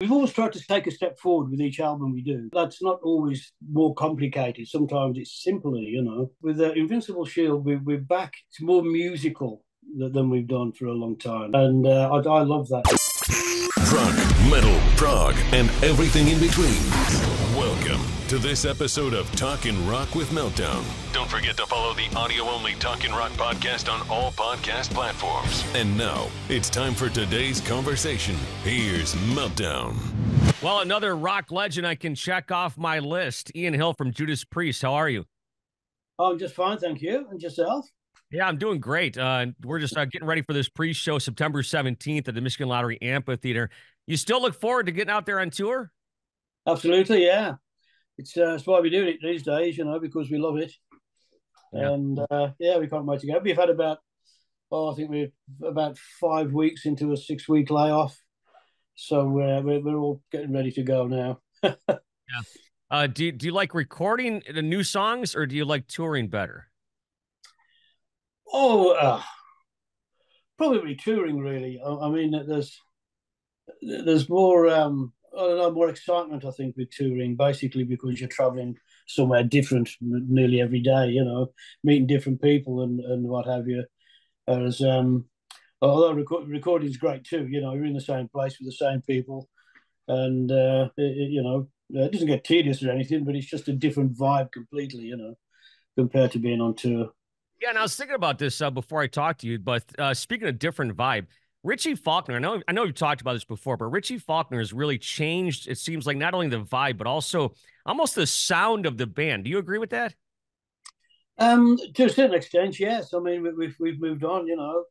we've always tried to take a step forward with each album we do. That's not always more complicated. Sometimes it's simpler, you know. With Invincible Shield, we're back to more musical than we've done for a long time. And I love that. Rock, metal, prog, and everything in between. Welcome to this episode of Talkin' Rock with Meltdown. Don't forget to follow the audio-only Talkin' Rock podcast on all podcast platforms. And now, it's time for today's conversation. Here's Meltdown. Well, another rock legend I can check off my list. Ian Hill from Judas Priest. How are you? Oh, I'm just fine, thank you. And yourself? Yeah, I'm doing great. We're just getting ready for this Priest show September 17th at the Michigan Lottery Amphitheater. You still look forward to getting out there on tour? Absolutely, yeah. It's why we do it these days, you know, because we love it. Yeah. And we can't wait to go. We've had about 5 weeks into a 6-week layoff, so we're all getting ready to go now. Yeah. Do you like recording the new songs, or do you like touring better? Probably touring. Really, I mean, there's more. I don't know, more excitement, I think, with touring, basically because you're traveling somewhere different nearly every day, you know, meeting different people and what have you. Whereas, although recording is great too, you know, you're in the same place with the same people, and it doesn't get tedious or anything, but it's just a different vibe completely, you know, compared to being on tour. Yeah, and I was thinking about this before I talked to you, but speaking of different vibe, Richie Faulkner, I know we've talked about this before, but Richie Faulkner has really changed, it seems like, not only the vibe, but also almost the sound of the band. Do you agree with that? To a certain extent, yes. I mean, we've moved on, you know,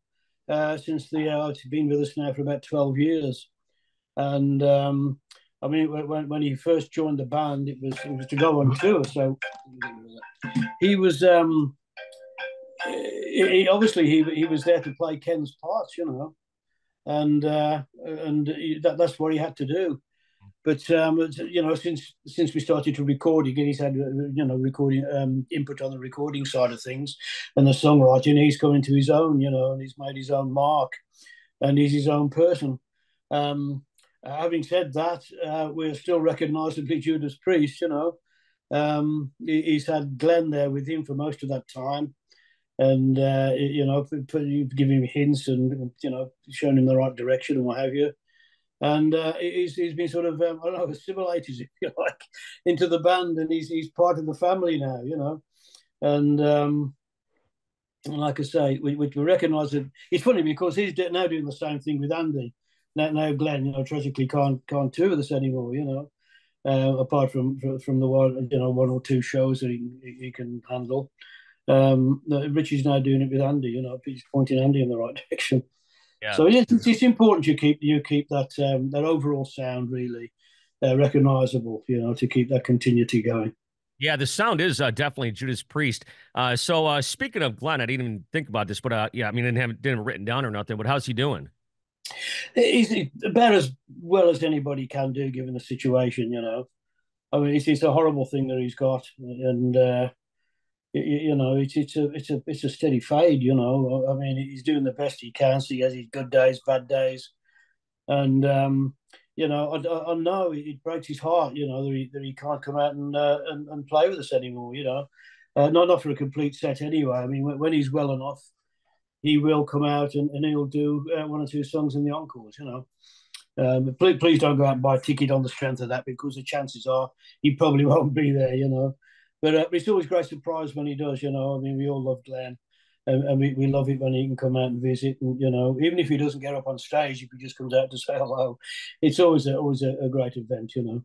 since it's been with us now for about 12 years. And I mean, when he first joined the band, it was to go on tour. So he was he was there to play Ken's parts, you know. And that's what he had to do. But you know, since we started to record again, he's had recording input on the recording side of things and the songwriting. He's come into his own, you know, and he's made his own mark, and he's his own person. Having said that, we're still recognisably Judas Priest, you know. He's had Glenn there with him for most of that time. And you know, giving him hints and, you know, showing him the right direction and what have you. And he's been sort of assimilated, if you like, into the band, and he's part of the family now, you know. And like I say, we recognise that. It's funny because he's now doing the same thing with Andy. Now Glenn, you know, tragically can't tour with us anymore, you know, apart from the one or two shows that he can handle. Richie's now doing it with Andy, you know, he's pointing Andy in the right direction. Yeah. So it's important you keep that that overall sound really recognisable, you know, to keep that continuity going. Yeah, the sound is definitely Judas Priest. So speaking of Glenn, I didn't even think about this, but yeah, I mean, didn't have it written down or nothing. But how's he doing? He's about as well as anybody can do given the situation, you know. I mean, it's a horrible thing that he's got, and. You know, it's a steady fade. You know, I mean, he's doing the best he can. So he has his good days, bad days, and you know, I know it breaks his heart. You know, that he can't come out and play with us anymore. You know, not for a complete set anyway. I mean, when he's well enough, he will come out and he'll do one or two songs in the encores. You know, please don't go out and buy a ticket on the strength of that, because the chances are he probably won't be there. You know. But it's always a great surprise when he does, you know. I mean, we all love Glenn, and we love it when he can come out and visit. And, you know, even if he doesn't get up on stage, if he just comes out to say hello, it's always a great event, you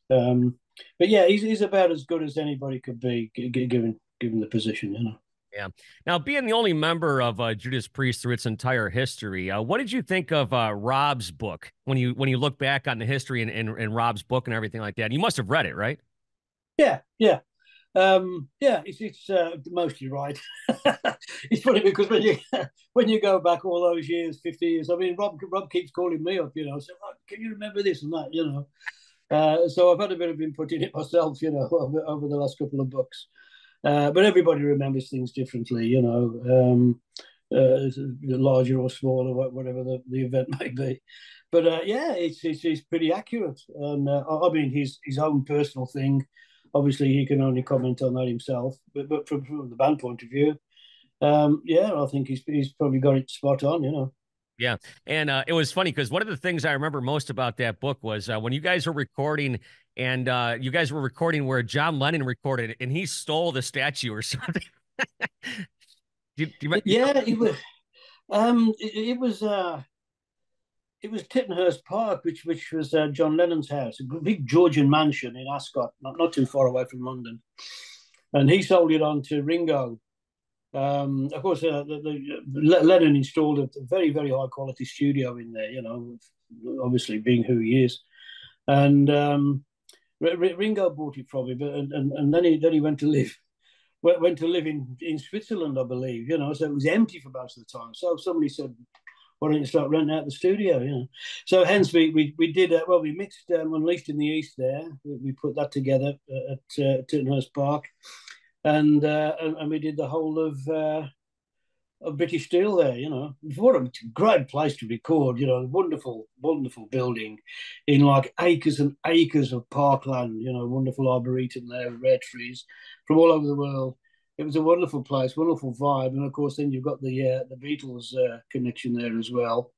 know. But yeah, he's about as good as anybody could be, given the position, you know. Yeah. Now, being the only member of Judas Priest through its entire history, what did you think of Rob's book when you look back on the history and Rob's book and everything like that? You must have read it, right? Yeah. It's mostly right. It's funny because when you go back all those years, 50 years, I mean, Rob keeps calling me up, you know, saying, oh, can you remember this and that, you know? So I've had a bit of input in it myself, you know, over the last couple of books. But everybody remembers things differently, you know, larger or smaller, whatever the event may be. But yeah, it's pretty accurate. And I mean, his own personal thing. Obviously, he can only comment on that himself. But from the band point of view, yeah, I think he's probably got it spot on. You know. Yeah. And it was funny because one of the things I remember most about that book was when you guys were recording and you guys were recording where John Lennon recorded and he stole the statue or something. Yeah, it was. It was. It was Tittenhurst Park, which was John Lennon's house, a big Georgian mansion in Ascot, not too far away from London. And he sold it on to Ringo. Of course, Lennon installed a very, very high quality studio in there, you know, obviously being who he is. And Ringo bought it from him, and then he went to live in Switzerland, I believe, you know, so it was empty for most of the time. So somebody said, why don't you start renting out the studio, you know? So hence we did, well, we mixed Unleashed in the East there. We put that together at Tittenhurst Park. And we did the whole of British Steel there, you know. What a great place to record, you know, wonderful, wonderful building in like acres and acres of parkland, you know, wonderful arboretum there, rare trees from all over the world. It was a wonderful place, wonderful vibe. And of course, then you've got the Beatles connection there as well.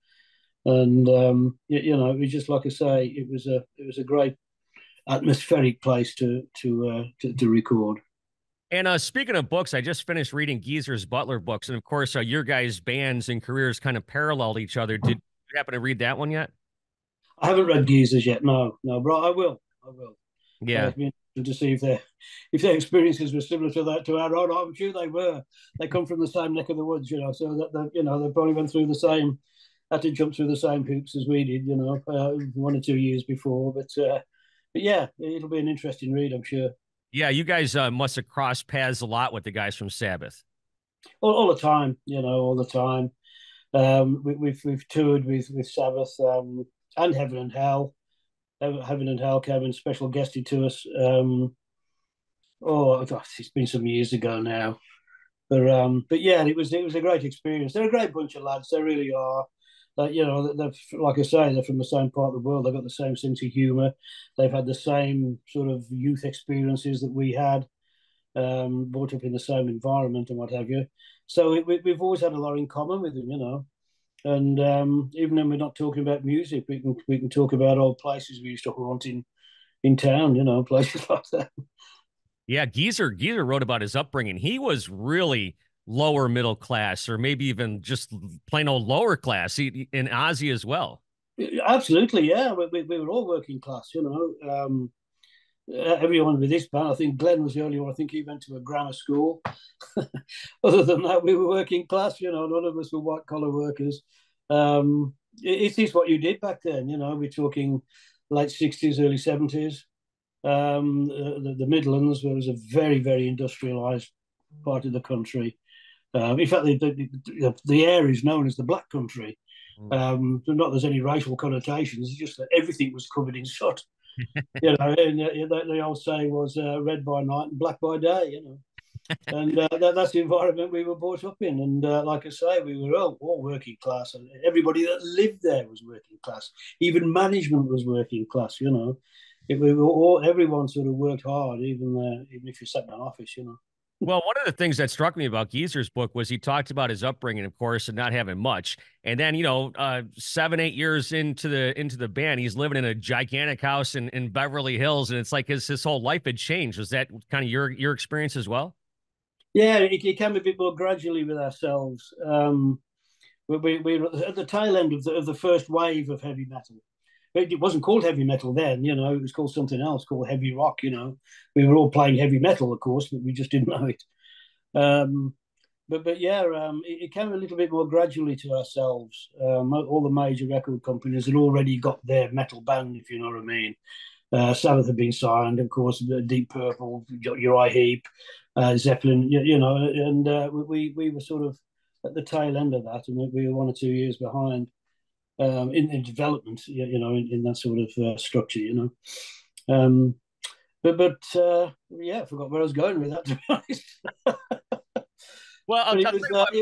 And, you know, it was just like I say, it was a great atmospheric place to record. And speaking of books, I just finished reading Geezer's Butler books. And of course, your guys' bands and careers kind of paralleled each other. Did you happen to read that one yet? I haven't read Geezer's yet. No, but I will. Yeah. It'd be interesting to see if their experiences were similar to our own. I'm sure they were. They come from the same neck of the woods, you know. So that you know, they probably went through the same, had to jump through the same hoops as we did, you know, 1 or 2 years before. But yeah, it'll be an interesting read, I'm sure. Yeah, you guys must have crossed paths a lot with the guys from Sabbath. All the time, you know, all the time. We've toured with Sabbath and Heaven and Hell. Heaven and Hell came and special guested to us. It's been some years ago now, but yeah, it was a great experience. They're a great bunch of lads. They really are. You know, they're, like I say, they're from the same part of the world. They've got the same sense of humour. They've had the same sort of youth experiences that we had, brought up in the same environment and what have you. So we've always had a lot in common with them, you know. And even when we're not talking about music, we can talk about old places we used to haunt in town, you know, places like that. Yeah, Geezer wrote about his upbringing. He was really lower middle class, or maybe even just plain old lower class in Ozzy as well. Absolutely, yeah. We were all working class, you know. Everyone with this band, I think Glenn was the only one. I think he went to a grammar school. Other than that, we were working class, you know. None of us were white collar workers. It is what you did back then, you know. We're talking late 60s, early 70s. The Midlands was a very, very industrialized part of the country. In fact, the area is known as the Black Country. Not there's any racial connotations. It's just that everything was covered in soot. You know, and the old saying was red by night and black by day. You know, and that's the environment we were brought up in. And like I say, we were all working class, and everybody that lived there was working class. Even management was working class. You know, everyone sort of worked hard, even if you sat in an office. You know. Well, one of the things that struck me about Geezer's book was he talked about his upbringing, of course, and not having much. And then, you know, 7-8 years into the band, he's living in a gigantic house in Beverly Hills, and it's like his whole life had changed. Was that kind of your experience as well? Yeah, it came a bit more gradually with ourselves. We were at the tail end of the first wave of heavy metal. It wasn't called heavy metal then, you know, it was called something else, called heavy rock, you know. We were all playing heavy metal, of course, but we just didn't know it. But yeah, it came a little bit more gradually to ourselves. All the major record companies had already got their metal band, if you know what I mean. Sabbath had been signed, of course, Deep Purple, Uriah Heep, Zeppelin, you know, and we were sort of at the tail end of that, and we were 1 or 2 years behind. In development, you know, in that sort of structure, you know. But yeah, I forgot where I was going with that, to be honest. Well,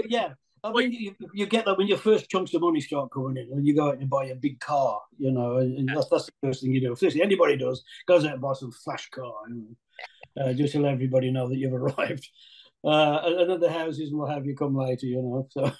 yeah, I Well, mean, you get that when your first chunks of money start coming in, and you go out and buy a big car, and that's the first thing you do. First thing anybody does, goes out and buys some flash car, just to let everybody know that you've arrived. And then the houses and what have you come later. So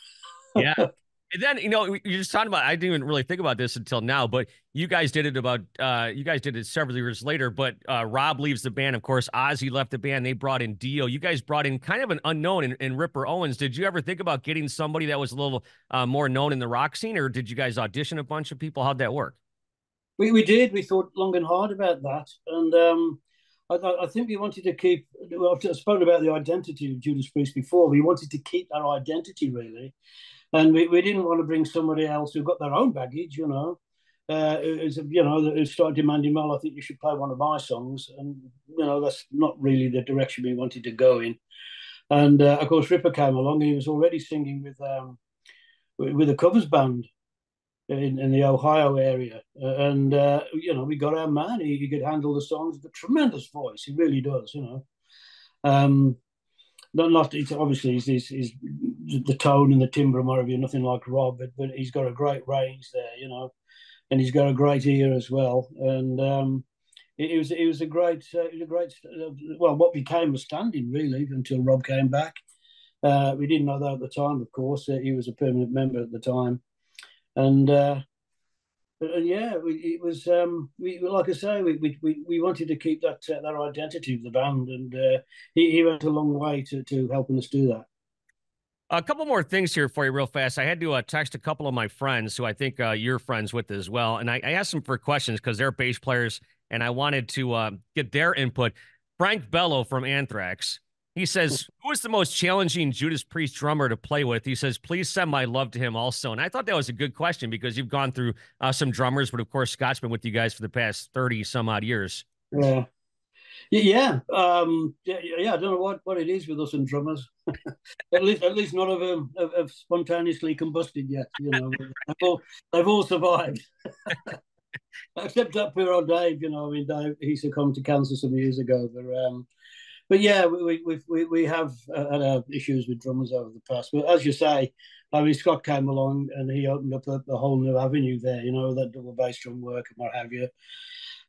yeah. And then, you're just talking about, I didn't even really think about this until now, but you guys did it several years later, but Rob leaves the band. Of course, Ozzy left the band. They brought in Dio. You guys brought in kind of an unknown in Ripper Owens. Did you ever think about getting somebody that was a little more known in the rock scene, or did you guys audition a bunch of people? How'd that work? we did. We thought long and hard about that. And I think we wanted to keep, well, I've spoken about the identity of Judas Priest before. We wanted to keep that identity, really. And we didn't want to bring somebody else who got their own baggage, who started demanding, well, I think you should play one of my songs. And, that's not really the direction we wanted to go in. And, of course, Ripper came along and he was already singing with a covers band in the Ohio area. We got our man. He could handle the songs with a tremendous voice. He really does, Not obviously he's the tone and the timbre and whatever, nothing like Rob, but he's got a great range there, and he's got a great ear as well. And it was a great, what became a stand-in really until Rob came back. We didn't know that at the time, of course. He was a permanent member at the time, and yeah, it was. Like I say, we wanted to keep that identity of the band, and he went a long way to helping us do that. A couple more things here for you real fast. I had to text a couple of my friends who I think you're friends with as well. And I asked them for questions because they're bass players and I wanted to get their input. Frank Bello from Anthrax. He says, who is the most challenging Judas Priest drummer to play with? He says, please send my love to him also. And I thought that was a good question because you've gone through some drummers, but of course, Scott's been with you guys for the past 30 some odd years. Yeah. Yeah. I don't know what it is with us and drummers. at least none of them have spontaneously combusted yet. They've all survived. Except that poor old Dave. Dave, he succumbed to cancer some years ago. But yeah, we have had our issues with drummers over the past. But as you say, Scott came along and he opened up a whole new avenue there. That double bass drum work and what have you.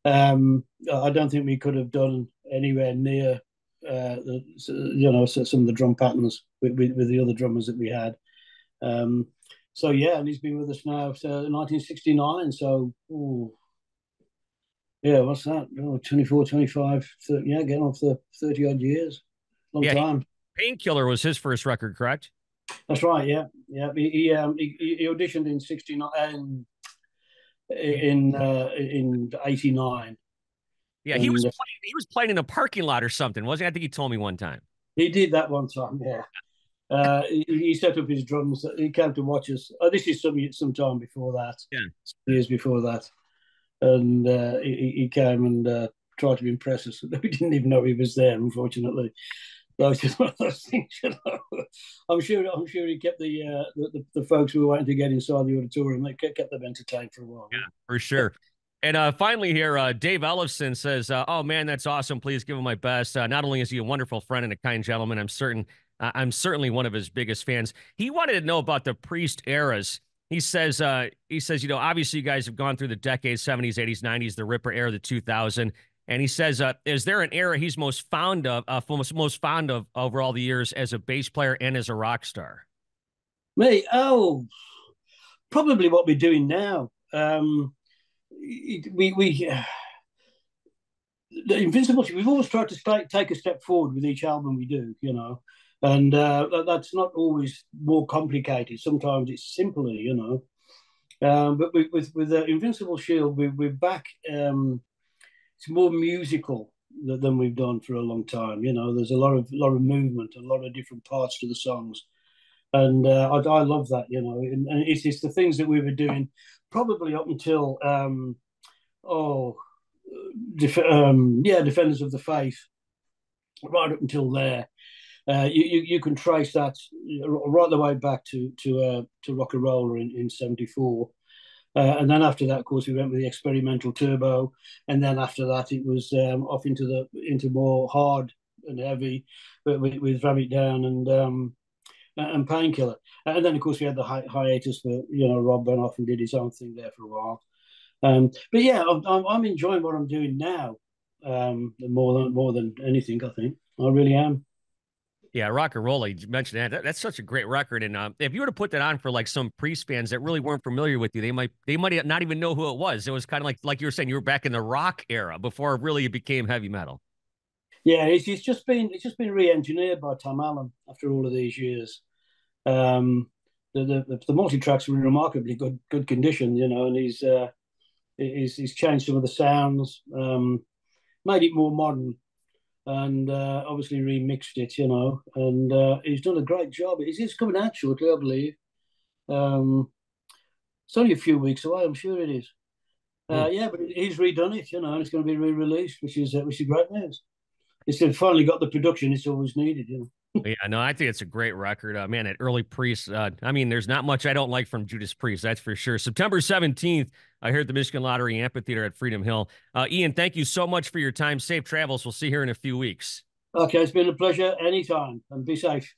I don't think we could have done anywhere near, some of the drum patterns with the other drummers that we had. So yeah, and he's been with us now since 1969. So, yeah, what's that? 24, 25, 30, yeah, getting off the 30 odd years. Long time. Painkiller was his first record, correct? That's right. Yeah. He auditioned in 69. In 89. Yeah, he was playing in a parking lot or something, wasn't he? I think he told me one time. He did that one time, yeah. He set up his drums. He came to watch us. This is some time before that. Yeah, years before that. And he came and tried to impress us. We didn't even know he was there, unfortunately. So it's just one of those things, I'm sure he kept the folks who were waiting to get inside the auditorium. They kept them entertained for a while. Yeah, for sure. And finally here, Dave Ellefson says, oh man, that's awesome. Please give him my best. Not only is he a wonderful friend and a kind gentleman, I'm certainly one of his biggest fans. He wanted to know about the Priest eras. He says, obviously you guys have gone through the decades, 70s, 80s, 90s, the Ripper era, the 2000. And he says, is there an era he's most fond of over all the years as a bass player and as a rock star? Me? Oh, probably what we're doing now. The Invincible, we've always tried to take a step forward with each album we do, and that's not always more complicated. Sometimes it's simpler, But with the Invincible Shield, we're back. It's more musical than we've done for a long time. There's a lot of movement, a lot of different parts to the songs, and I love that. And it's the things that we were doing probably up until Defenders of the Faith, right up until there. You can trace that right the way back to Rock and Roller in '74. And then after that, of course, we went with the experimental turbo, and then after that, it was off into more hard and heavy, with Ram It Down and Painkiller. And then, of course, we had the hiatus for, Rob went off and did his own thing there for a while. But yeah, I'm enjoying what I'm doing now more than anything, I think. I really am. Yeah, Rock and Roll, you mentioned that's such a great record. And if you were to put that on for like some Priest fans that really weren't familiar with you, they might not even know who it was. It was kind of like you were saying, you were back in the rock era before really it became heavy metal. Yeah, it's just been re-engineered by Tom Allen after all of these years. The multi-tracks were in remarkably good condition, and he's changed some of the sounds, made it more modern, and obviously remixed it, and he's done a great job. It's coming out shortly, I believe. It's only a few weeks away, I'm sure it is. Yeah, but he's redone it, and it's going to be re-released, which is great news. It's finally got the production it's always needed, Yeah, no, I think it's a great record. Man, at early Priest, I mean, there's not much I don't like from Judas Priest, that's for sure. September 17th, I heard the Michigan Lottery Amphitheater at Freedom Hill. Ian, thank you so much for your time. Safe travels. We'll see you here in a few weeks. Okay, it's been a pleasure anytime, and be safe.